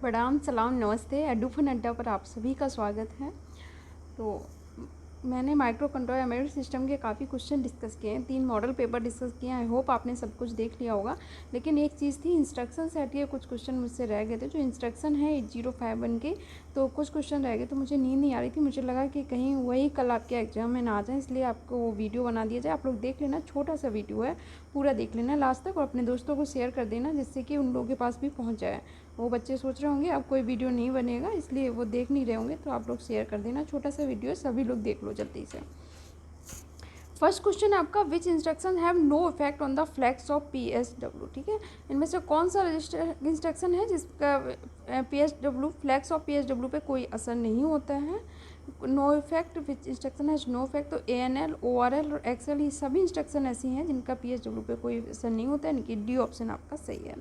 प्रणाम, सलाम, नमस्ते। एडुफन अड्डा पर आप सभी का स्वागत है। तो मैंने माइक्रो कंट्रोल एम्बेडेड सिस्टम के काफ़ी क्वेश्चन डिस्कस किए हैं, 3 मॉडल पेपर डिस्कस किए हैं। आई होप आपने सब कुछ देख लिया होगा। लेकिन एक चीज़ थी, इंस्ट्रक्शन से हटिए कुछ क्वेश्चन मुझसे रह गए थे। जो इंस्ट्रक्शन है 8051 के, तो कुछ क्वेश्चन रह गए, तो मुझे नींद नहीं आ रही थी। मुझे लगा कि कहीं वही कल आपके एग्जाम में ना आ जाए, इसलिए आपको वो वीडियो बना दिया जाए। आप लोग देख लेना, छोटा सा वीडियो है, पूरा देख लेना लास्ट तक और अपने दोस्तों को शेयर कर देना, जिससे कि उन लोगों के पास भी पहुँच जाए। वो बच्चे सोच रहे होंगे अब कोई वीडियो नहीं बनेगा, इसलिए वो देख नहीं रहे होंगे, तो आप लोग शेयर कर देना। छोटा सा वीडियो है, सभी लोग देख लो जल्दी से। फर्स्ट क्वेश्चन है आपका, which instruction have no effect on the flags of PSW। ठीक है, इनमें से कौन सा रजिस्टर इंस्ट्रक्शन है जिसका PSW फ्लैग्स ऑफ PSW पे कोई असर नहीं होता है। नो इफेक्ट, विच इंस्ट्रक्शन है नो इफेक्ट। तो ANL, ORL और XL ये सभी इंस्ट्रक्शन ऐसी हैं जिनका PSW पे कोई असर नहीं होता है, यानी कि डी ऑप्शन आपका सही है।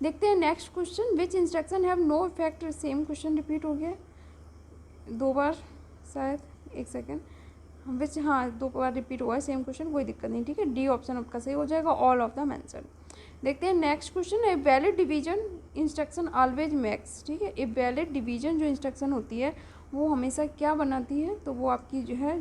देखते हैं next question, which instruction have no effect. Same question repeat हो गया 2 बार, शायद 1 सेकेंड, विच, हाँ 2 बार रिपीट हुआ है सेम क्वेश्चन, कोई दिक्कत नहीं। ठीक है, डी ऑप्शन आपका सही हो जाएगा, ऑल ऑफ द मेंशन। देखते हैं next question, a valid division instruction always max. ठीक है, ए वैलिड डिवीजन जो इंस्ट्रक्शन होती है वो हमेशा क्या बनाती है, तो वो आपकी जो है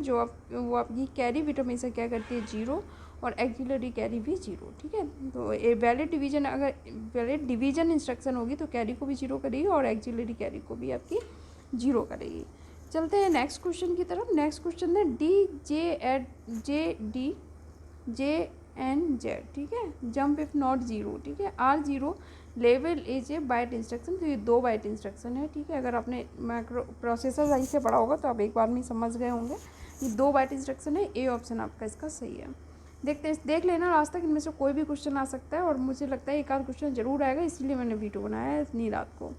वो आपकी कैरी बिट हमेशा क्या करती है, 0, और एक्सिलरी कैरी भी 0। ठीक है, तो ए वैलिड डिवीजन, अगर वैलिड डिवीजन इंस्ट्रक्शन होगी तो कैरी को भी 0 करेगी और एक्सिलरी कैरी को भी आपकी 0 करेगी। चलते हैं नेक्स्ट क्वेश्चन की तरफ। नेक्स्ट क्वेश्चन है DJNZ। ठीक है, जंप इफ नॉट 0। ठीक है, R0 level as a byte instruction. तो ये 2 बाइट इंस्ट्रक्शन है। ठीक है, अगर आपने माइक्रो प्रोसेसर सही से पढ़ा होगा तो आप एक बार में समझ गए होंगे। ये 2 बाइट इंस्ट्रक्शन है, ए ऑप्शन आपका इसका सही है। देख लेना लास्ट तक, इनमें से कोई भी क्वेश्चन आ सकता है और मुझे लगता है एक आध क्वेश्चन जरूर आएगा, इसीलिए मैंने वीडियो बनाया है इतनी रात को।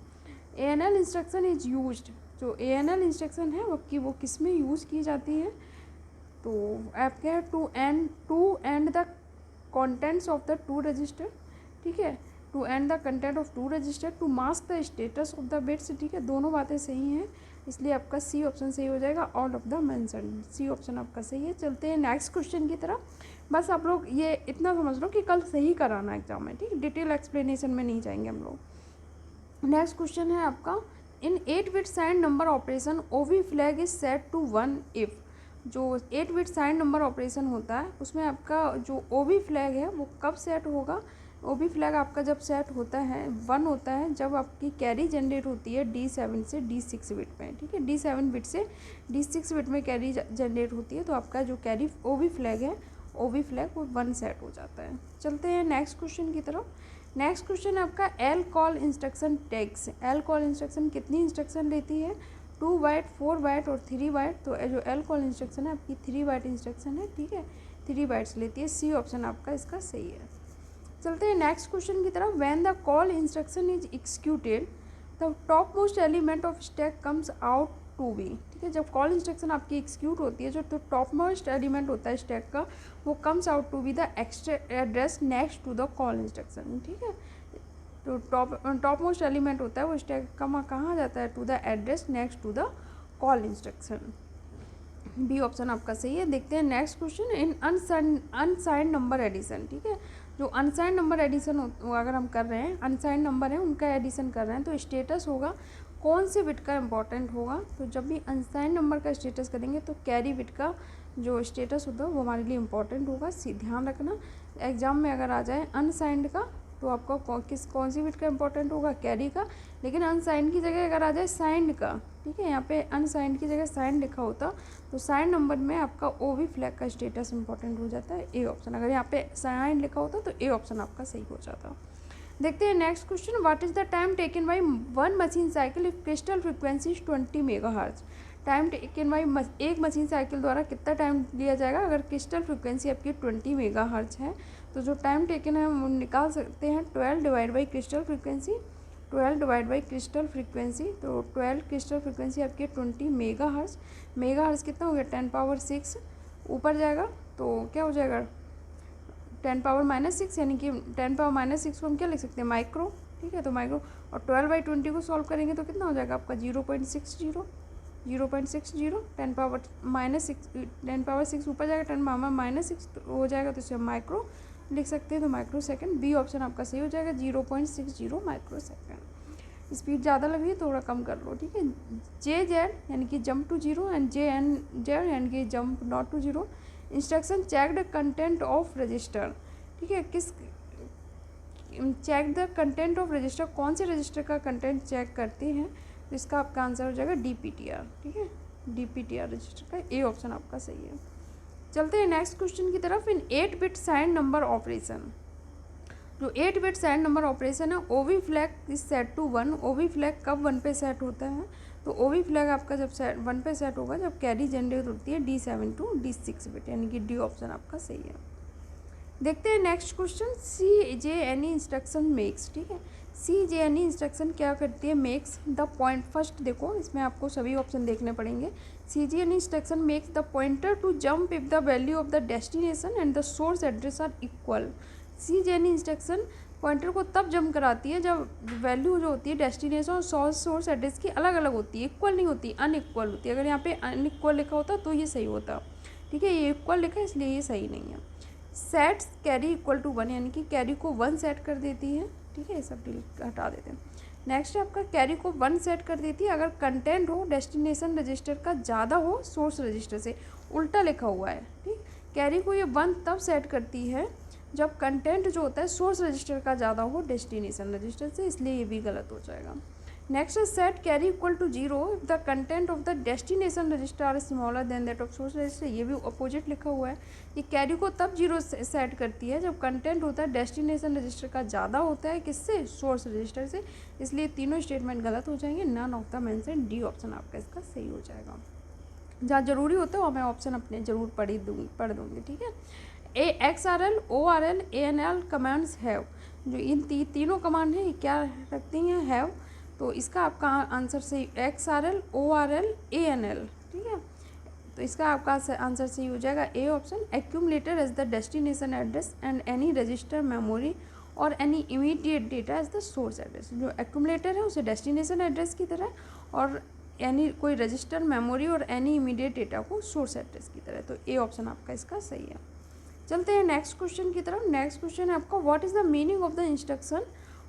ANL instruction is used. जो ANL इंस्ट्रक्शन है वो किस में यूज़ की जाती है, तो ऐप क्या है, to and the contents of the 2 register. ठीक है, to and the content of 2 register, to mask the status of the bits. ठीक है, दोनों बातें सही हैं, इसलिए आपका सी ऑप्शन सही हो जाएगा, all of the mention. C option आपका सही है। चलते हैं नेक्स्ट क्वेश्चन की तरफ। बस आप लोग ये इतना समझ लो कि कल सही कराना एग्जाम में। ठीक है, डिटेल एक्सप्लेनेशन में नहीं जाएंगे हम लोग। नेक्स्ट क्वेश्चन है आपका, in 8-bit sign number operation OV flag is set to 1 if. जो 8-bit साइन नंबर ऑपरेशन होता है उसमें आपका जो OV फ्लैग है वो कब सेट होगा। OV फ्लैग आपका जब सेट होता है 1 होता है जब आपकी कैरी जनरेट होती है D7 से D6 बिट में। ठीक है, D7 बिट से D6 बिट में कैरी जनरेट होती है, तो आपका जो कैरी OV फ्लैग है, OV फ्लैग वो 1 सेट हो जाता है। चलते हैं नेक्स्ट क्वेश्चन की तरफ। नेक्स्ट क्वेश्चन है आपका, L call instruction takes. L call instruction कितनी इंस्ट्रक्शन लेती है, 2 बाइट, 4 बाइट और 3 बाइट। तो जो एल कॉल इंस्ट्रक्शन है आपकी 3 बाइट इंस्ट्रक्शन है। ठीक है, 3 बाइट्स लेती है, सी ऑप्शन आपका इसका सही है। चलते हैं नेक्स्ट क्वेश्चन की तरफ। When the call instruction is executed the top most element of stack comes out to be. ठीक है, जब कॉल इंस्ट्रक्शन आपकी एग्जीक्यूट होती है, जो तो टॉप मोस्ट एलिमेंट होता है स्टैक का, वो comes out to be the extra address next to the call instruction. ठीक है, तो टॉप मोस्ट एलिमेंट होता है वो स्टैक का कहाँ जाता है, to the address next to the call instruction. B option आपका सही है। देखते हैं next question, in unsigned number addition. ठीक है, जो अनसाइंड नंबर एडिशन अगर हम कर रहे हैं, अनसाइंड नंबर है उनका एडिशन कर रहे हैं, तो स्टेटस होगा कौन से बिट का इम्पोर्टेंट होगा। तो जब भी अनसाइंड नंबर का स्टेटस करेंगे तो कैरी बिट का जो स्टेटस होता है वो हमारे लिए इम्पोर्टेंट होगा। ध्यान रखना, एग्जाम में अगर आ जाए अनसाइंड का तो आपका कौन सी बिट का इंपॉर्टेंट होगा, कैरी का। लेकिन अनसाइंड की जगह अगर आ जाए साइंड का, ठीक है, यहाँ पे अनसाइंड की जगह साइंड लिखा होता तो साइंड नंबर में आपका OV फ्लैग का स्टेटस इंपॉर्टेंट हो जाता है, ए ऑप्शन। अगर यहाँ पे साइंड लिखा होता तो ए ऑप्शन आपका सही हो जाता। देखते हैं next question, what is the time taken by 1 machine cycle if crystal frequency 20 megahertz. Time taken by एक मशीन साइकिल द्वारा कितना टाइम लिया जाएगा अगर क्रिस्टल फ्रिक्वेंसी आपकी 20 मेगाहर्ट्ज है। तो जो टाइम टेकन है हम निकाल सकते हैं 12 divide by crystal frequency, 12 divide by crystal frequency. तो 12 क्रिस्टल फ्रिक्वेंसी आपकी 20 मेगाहर्ट्ज। मेगाहर्ट्ज कितना हो गया, 10 पावर 6 ऊपर जाएगा तो क्या हो जाएगा 10 पावर -6, यानी कि 10 पावर -6 को हम क्या लिख सकते हैं, माइक्रो। ठीक है, तो माइक्रो, और 12/20 को सॉल्व करेंगे तो कितना हो जाएगा आपका 0.60 10 पावर -6, 10 पावर 6 ऊपर जाएगा, 10 पावर -6 हो जाएगा, तो इसे हम माइक्रो लिख सकते हैं, तो माइक्रो सेकंड। बी ऑप्शन आपका सही हो जाएगा, 0.60 माइक्रो सेकंड। स्पीड ज़्यादा लग रही है थोड़ा कम कर लो, ठीक है। जे जेड यानी कि jump to zero, and J N Z यानी कि jump not to zero. Instruction check the content of register, ठीक है। किस check the content of register, कौन से रजिस्टर का कंटेंट चेक करती हैं, तो इसका आपका आंसर हो जाएगा DPTR, ठीक है। DPTR रजिस्टर का ए ऑप्शन आपका सही है। चलते हैं नेक्स्ट क्वेश्चन की तरफ। In 8 bit sign number operation, जो 8 बिट साइन नंबर ऑपरेशन है, OV flag is set to 1। OV flag कब 1 पे सेट होता है, तो OV फ्लैग आपका जब 1 पे सेट होगा जब कैरी जनरेट होती है D7 टू D6 बिट, यानी कि डी ऑप्शन आपका सही है। देखते हैं next question. CJNE instruction makes, ठीक है। CJNE इंस्ट्रक्शन क्या करती है, मेक्स द पॉइंट, फर्स्ट देखो इसमें आपको सभी ऑप्शन देखने पड़ेंगे। CJNE instruction makes the pointer to jump if the value of the destination and the source address are equal. CJNE instruction pointer को तब जंप कराती है जब वैल्यू जो होती है डेस्टिनेशन और सोर्स एड्रेस की अलग अलग होती है, इक्वल नहीं होती, अनइक्वल होती है। अगर यहाँ पे अनइक्वल लिखा होता तो ये सही होता, ठीक है। ये इक्वल लिखा है इसलिए ये सही नहीं है। सेट्स कैरी इक्वल टू 1, यानी कि कैरी को 1 सेट कर देती है, ठीक है। ये सब हटा देते हैं। नेक्स्ट है आपका कैरी को 1 सेट कर देती है अगर कंटेंट हो डेस्टिनेशन रजिस्टर का ज़्यादा हो सोर्स रजिस्टर से, उल्टा लिखा हुआ है, ठीक। कैरी को ये 1 तब सेट करती है जब कंटेंट जो होता है सोर्स रजिस्टर का ज़्यादा हो डेस्टिनेशन रजिस्टर से, इसलिए ये भी गलत हो जाएगा। नेक्स्ट है set carry equal to 0 if the content of the destination register are smaller than that of source register, ये भी अपोजिट लिखा हुआ है। ये कैरी को तब 0 सेट करती है जब कंटेंट होता है डेस्टिनेशन रजिस्टर का ज़्यादा होता है, किससे, सोर्स रजिस्टर से, इसलिए तीनों स्टेटमेंट गलत हो जाएंगे। None of the mention, D option आपका इसका सही हो जाएगा। जहाँ जरूरी होता है वहाँ मैं ऑप्शन अपने जरूर पढ़ दूँगी, ठीक है। XRL ORL ANL commands have, जो इन तीनों कमांड हैं ये क्या रखती हैं, हैव, तो इसका आपका आंसर सही XRL ORL ANL, ठीक है। तो इसका आपका आंसर सही हो जाएगा a option. Accumulator as the destination address and any register memory और any immediate data as the source address, जो एक्यूमुलेटर है उसे डेस्टिनेशन एड्रेस की तरह और एनी कोई रजिस्टर मेमोरी और एनी इमीडिएट डेटा को सोर्स एड्रेस की तरह, तो ए ऑप्शन आपका इसका सही है। चलते हैं नेक्स्ट क्वेश्चन की तरफ। नेक्स्ट क्वेश्चन है आपका what is the meaning of the instruction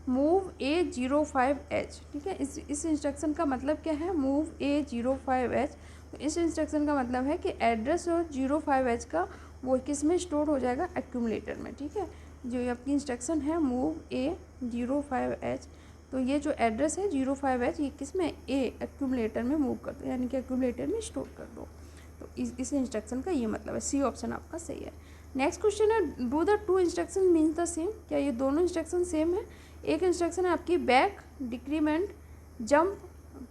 move A05H, ठीक है। इस इंस्ट्रक्शन का मतलब क्या है, मूव A05H। तो इस इंस्ट्रक्शन का मतलब है कि एड्रेस और 05H का वो किस में स्टोर हो जाएगा, एक्यूमुलेटर में, ठीक है। जो आपकी इंस्ट्रक्शन है मूव A05H, तो ये जो एड्रेस है 05H ये किस में, एक्यूमुलेटर में मूव कर दो, यानी कि एक्यूमुलेटर में स्टोर कर दो। तो इस इंस्ट्रक्शन का ये मतलब है, सी ऑप्शन आपका सही है। नेक्स्ट क्वेश्चन है do the two instruction means the same, क्या ये दोनों इंस्ट्रक्शन सेम है। एक इंस्ट्रक्शन है आपकी back decrement jump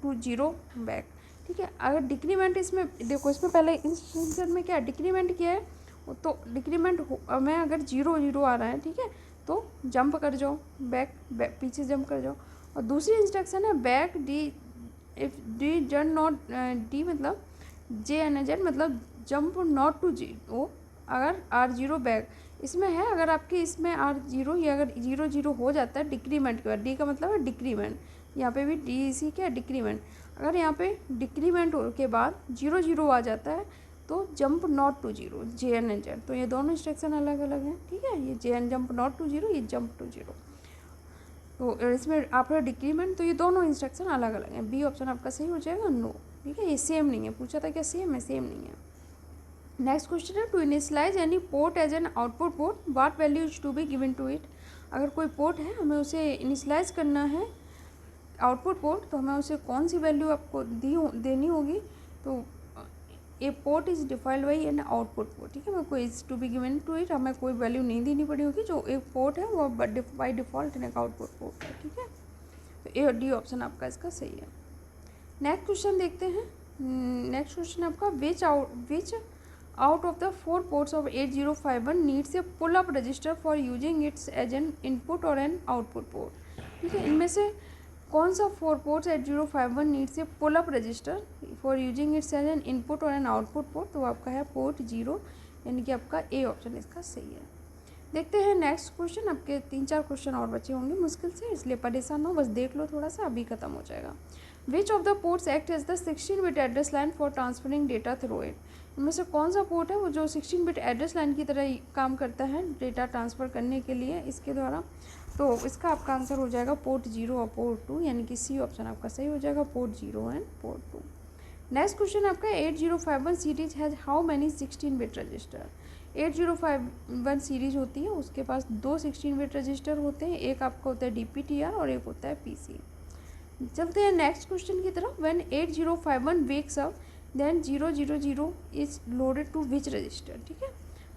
to 0 back, ठीक है। अगर डिक्रीमेंट इसमें देखो, इसमें पहले इंस्ट्रक्शन में क्या डिक्रीमेंट किया है, तो डिक्रीमेंट में अगर 0 आ रहा है, ठीक है, तो जंप कर जाओ, बैक पीछे जंप कर जाओ। और दूसरी इंस्ट्रक्शन है बैक डी जन नॉट डी मतलब JNZ मतलब जंप नॉट टू 0 अगर R0 बैक, इसमें है अगर आपके इसमें R0 या अगर 0 हो जाता है डिक्रीमेंट के बाद, डी का मतलब है डिक्रीमेंट, यहाँ पे भी डी इसी क्या डिक्रीमेंट, अगर यहाँ पे डिक्रीमेंट के बाद 0 आ जाता है तो जंप नॉट टू 0 JNZ, तो ये दोनों इंस्ट्रक्शन अलग अलग हैं, ठीक है। ये JN जंप नॉट टू 0, ये जंप टू 0, तो इसमें आपका डिक्रीमेंट, तो ये दोनों इंस्ट्रक्शन अलग अलग हैं। बी ऑप्शन आपका सही हो जाएगा, नो, ठीक है। ये सेम नहीं है, पूछा था क्या सेम है, सेम नहीं है। नेक्स्ट क्वेश्चन है to initialize any port as an output port what value is to be given to it. अगर कोई पोर्ट है हमें उसे इनिशियलाइज करना है आउटपुट पोर्ट, तो हमें उसे कौन सी वैल्यू आपको देनी होगी, तो a port is defined by an output port, ठीक है। हमें कोई is to be given to it, हमें कोई वैल्यू नहीं देनी पड़ी होगी, जो एक पोर्ट है वो बाई डिफ़ॉल्ट एक आउटपुट पोर्ट है, ठीक है। तो ए और डी ऑप्शन आपका इसका सही है। नेक्स्ट क्वेश्चन देखते हैं। नेक्स्ट क्वेश्चन आपका which out of the 4 ports of 8051 needs a pull up register for using its as an input or an output port, ठीक है। इनमें से कौन सा 4 ports 8051 needs a pull up register for using its as an input or an output port, तो आपका है port 0, यानी कि आपका ए ऑप्शन इसका सही है। देखते हैं नेक्स्ट क्वेश्चन। आपके 3-4 क्वेश्चन और बचे होंगे मुश्किल से, इसलिए परेशान हो, बस देख लो थोड़ा सा, अभी खत्म हो जाएगा। Which of the ports act as the 16 bit address line for transferring data through it. इनमें से कौन सा पोर्ट है वो जो 16 बिट एड्रेस लाइन की तरह काम करता है डेटा ट्रांसफ़र करने के लिए इसके द्वारा। तो इसका आपका आंसर हो जाएगा पोर्ट 0 और पोर्ट 2, यानी कि सी ऑप्शन आपका सही हो जाएगा, port 0 and port 2। Next question आपका 8051 series has how many 16 bit register. 8051 series होती है, उसके पास दो 16 बिट रजिस्टर होते हैं, एक आपका होता है DPTR और एक होता है PC। चलते हैं नेक्स्ट क्वेश्चन की तरफ। When 8051 wakes up then 000 is loaded to which register. ठीक है,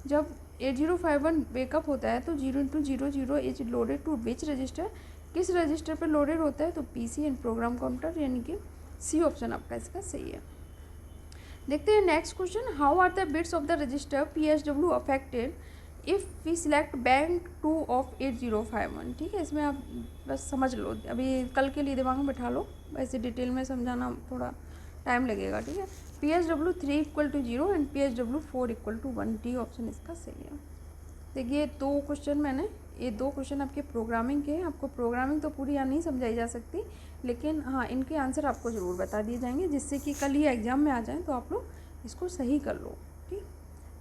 जब 8051 वेकअप होता है तो 0 is loaded to which register, किस रजिस्टर पर लोडेड होता है, तो PC एंड प्रोग्राम काउंटर, यानी कि सी ऑप्शन आपका इसका सही है। देखते हैं next question. How are the bits of the register PSW affected if we select bank 2 of 8051। ठीक है, इसमें आप बस समझ लो, अभी कल के लिए दिमाग में बैठा लो, वैसे डिटेल में समझाना थोड़ा टाइम लगेगा। ठीक है, PSW 3 = 0 and PSW 4 = 1, D option इसका सही है। देखिए ये दो क्वेश्चन आपके प्रोग्रामिंग के हैं। आपको प्रोग्रामिंग तो पूरी यहाँ नहीं समझाई जा सकती, लेकिन हाँ इनके आंसर आपको ज़रूर बता दिए जाएंगे, जिससे कि कल ये एग्ज़ाम में आ जाएं तो आप लोग इसको सही कर लो। ठीक,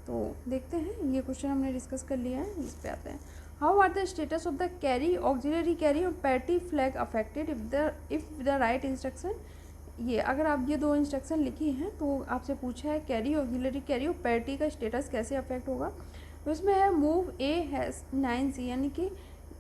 तो देखते हैं, ये क्वेश्चन हमने डिस्कस कर लिया है, इस पे आते हैं। How are the status of the carry, auxiliary carry और parity flag affected if the right instruction. ये अगर आप ये दो इंस्ट्रक्शन लिखी हैं तो आपसे पूछा है कैरी, ऑक्सिलरी कैरी और पैरिटी का स्टेटस कैसे अफेक्ट होगा। तो इसमें है मूव A#9C, यानी कि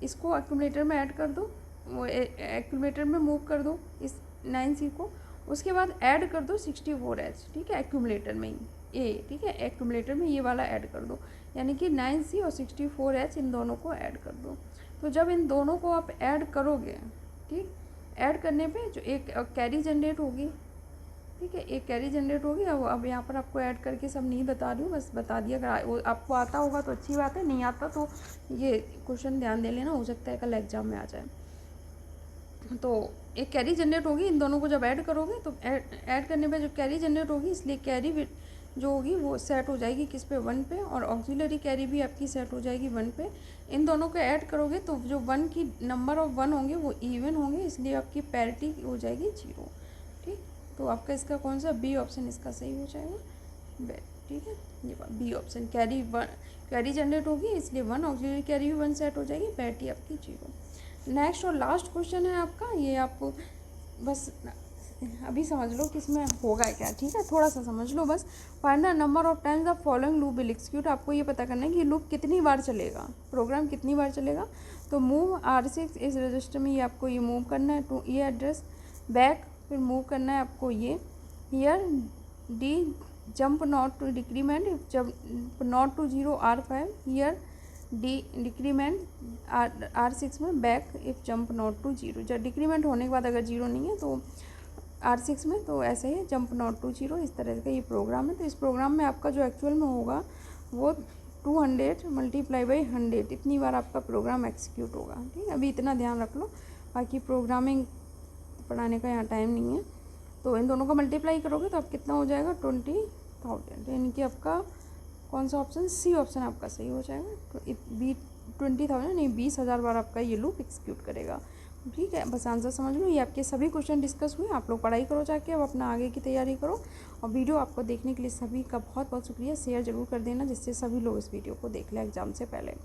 इसको एक्यूमुलेटर में ऐड कर दो, वो एक्यूमुलेटर में मूव कर दो इस 9C को, उसके बाद ऐड कर दो 64H। ठीक है, एक्यूमुलेटर में ही A, ठीक है, एक्यूमुलेटर में ये वाला ऐड कर दो, यानी कि 9C और 64H इन दोनों को ऐड कर दो। तो जब इन दोनों को आप ऐड करोगे, ठीक, ऐड करने पे जो एक कैरी जनरेट होगी। ठीक है, एक कैरी जनरेट होगी। अब यहाँ पर आपको ऐड करके सब नहीं बता रही हूँ, बस बता दिया। अगर आपको आता होगा तो अच्छी बात है, नहीं आता तो ये क्वेश्चन ध्यान दे लेना, हो सकता है कल एग्जाम में आ जाए। तो एक कैरी जनरेट होगी, इन दोनों को जब ऐड करोगे तो ऐड करने पे जो कैरी जनरेट होगी, इसलिए कैरी जो होगी वो सेट हो जाएगी किस पे, 1 पे, और ऑक्सिलरी कैरी भी आपकी सेट हो जाएगी 1 पे। इन दोनों को ऐड करोगे तो जो 1 की नंबर ऑफ 1 होंगे वो इवन होंगे, इसलिए आपकी पैरिटी हो जाएगी 0। ठीक, तो आपका इसका कौन सा, बी ऑप्शन इसका सही हो जाएगा। ठीक है, ये बी ऑप्शन, कैरी जनरेट होगी इसलिए 1, ऑक्सिलरी कैरी भी 1 सेट हो जाएगी, पैरिटी आपकी 0। नेक्स्ट और लास्ट क्वेश्चन है आपका, ये आपको बस अभी समझ लो कि इसमें होगा क्या। ठीक है, थोड़ा सा समझ लो बस। Find the number of times the following loop will execute. आपको ये पता करना है कि लूप कितनी बार चलेगा, प्रोग्राम कितनी बार चलेगा। तो मूव R6 इस रजिस्टर में, ये आपको ये मूव करना है टू ये एड्रेस, बैक फिर मूव करना है आपको ये here, d jump not to decrement, जब not to 0 R5 here, d decrement R6 में back if jump not to 0। जब डिक्रीमेंट होने के बाद अगर 0 नहीं है तो R6 में, तो ऐसे ही जंप नॉट टू 0, इस तरह का ये प्रोग्राम है। तो इस प्रोग्राम में आपका जो एक्चुअल में होगा वो 200 × 100 इतनी बार आपका प्रोग्राम एक्सिक्यूट होगा। ठीक है, अभी इतना ध्यान रख लो, बाकी प्रोग्रामिंग पढ़ाने का यहाँ टाइम नहीं है। तो इन दोनों का मल्टीप्लाई करोगे तो आप कितना हो जाएगा, 20,000, यानी कि आपका कौन सा ऑप्शन, सी ऑप्शन आपका सही हो जाएगा। तो 20,000 नहीं, 20,000 बार आपका ये लूप एक्सिक्यूट करेगा। ठीक है, बस आंसर समझ लो। ये आपके सभी क्वेश्चन डिस्कस हुए, आप लोग पढ़ाई करो जाके, अब अपना आगे की तैयारी करो। और वीडियो आपको देखने के लिए सभी का बहुत बहुत शुक्रिया। शेयर जरूर कर देना, जिससे सभी लोग इस वीडियो को देख लें एग्जाम से पहले।